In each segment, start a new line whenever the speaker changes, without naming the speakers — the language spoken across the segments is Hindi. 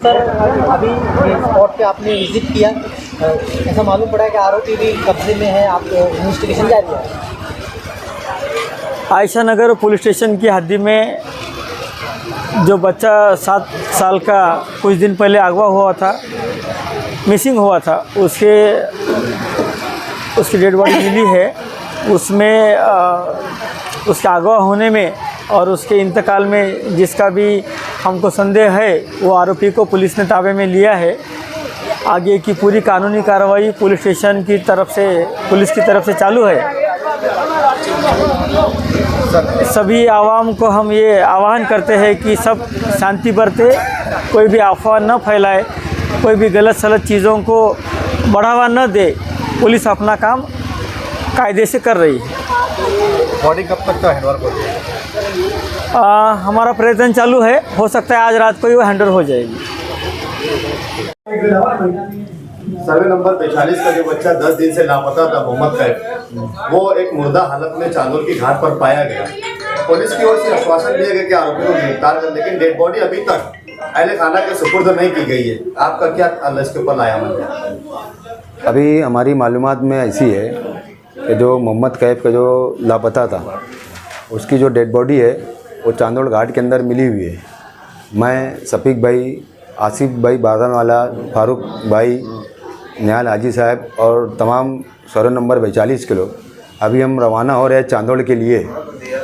सर अभी स्पॉट पे आपने विजिट किया, ऐसा मालूम पड़ा है कि आरोपी भी कब्जे में है, आप इन्वेस्टिगेशन जारी है।
आयशा नगर पुलिस स्टेशन की हद्दी में जो बच्चा 7 साल का कुछ दिन पहले अगवा हुआ था, मिसिंग हुआ था, उसकी डेड बॉडी मिली है। उसमें उसके अगवा होने में और उसके इंतकाल में जिसका भी हमको संदेह है, वो आरोपी को पुलिस ने ताबे में लिया है। आगे की पूरी कानूनी कार्रवाई पुलिस स्टेशन की तरफ से, पुलिस की तरफ से चालू है। सभी आवाम को हम ये आह्वान करते हैं कि सब शांति बरते, कोई भी अफवाह न फैलाए, कोई भी गलत सलत चीज़ों को बढ़ावा न दे। पुलिस अपना काम कायदे से कर रही है।
बॉडी कब तक का हैंडओवर हो जाएगी?
हमारा प्रयत्न चालू है, हो सकता है आज रात को ही वो हैंडओवर हो जाएगी।
सर्वे नंबर 45 का जो बच्चा 10 दिन से लापता था, मोहम्मद कैफ, वो एक मुर्दा हालत में चांदोल की घाट पर पाया गया। पुलिस की ओर से आश्वासन दिया गया कि आरोपी को गिरफ्तार कर, लेकिन डेड बॉडी अभी तक अहले खाना के सुपुर्द नहीं की गई है। आपका क्या इसके ऊपर लाया है?
अभी हमारी मालूमात में ऐसी है कि जो मोहम्मद कैफ का जो लापता था, उसकी जो डेड बॉडी है वो चांदोल घाट के अंदर मिली हुई है। मैं सफीक भाई, आसिफ भाई बादानवाला, फारूक भाई, निहाल हाजी साहब और तमाम सर्वे नंबर 42 के लोग अभी हम रवाना हो रहे हैं चांदोल के लिए।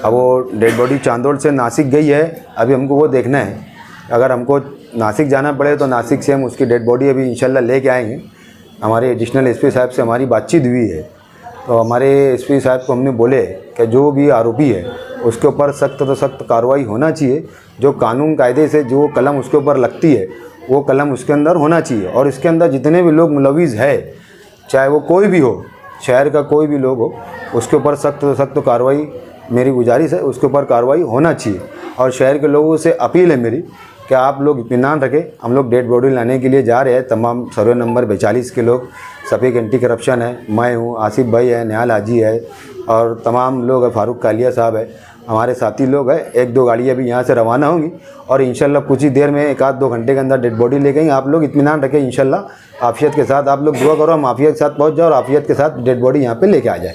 अब वो डेड बॉडी चांदोल से नासिक गई है, अभी हमको वो देखना है। अगर हमको नासिक जाना पड़े तो नासिक से हम उसकी डेड बॉडी अभी इंशाल्लाह लेके आएंगे। हमारे एडिशनल एसपी साहब से हमारी बातचीत हुई है, तो हमारे एसपी साहब को हमने बोले कि जो भी आरोपी है उसके ऊपर सख्त तो सख्त कार्रवाई होना चाहिए। जो कानून कायदे से जो कलम उसके ऊपर लगती है वो कलम उसके अंदर होना चाहिए, और इसके अंदर जितने भी लोग मुलविज़ है, चाहे वो कोई भी हो, शहर का कोई भी लोग हो, उसके ऊपर सख्त तो सख्त कार्रवाई, मेरी गुजारिश है, उसके ऊपर कार्रवाई होना चाहिए। और शहर के लोगों से अपील है मेरी कि आप लोग इत्मीनान रखें। हम लोग डेड बॉडी लाने के लिए जा रहे हैं, तमाम सर्वे नंबर 42 के लोग, सफीक एंटी करप्शन है, मैं हूँ, आसिफ भाई है, निहाल हाजी है और तमाम लोग है, फारूक कालिया साहब है, हमारे साथी लोग हैं। 1-2 गाड़ियाँ भी यहाँ से रवाना होंगी और इंशाल्लाह कुछ ही देर में 1-2 घंटे के अंदर डेड बॉडी ले गई। आप लोग इत्मीनान रखें, इंशाल्लाह आफियत के साथ आप लोग दुआ करो, हम आफियत के साथ पहुँच जाओ और आफियत के साथ डेड बॉडी यहाँ पे लेके आ जाए।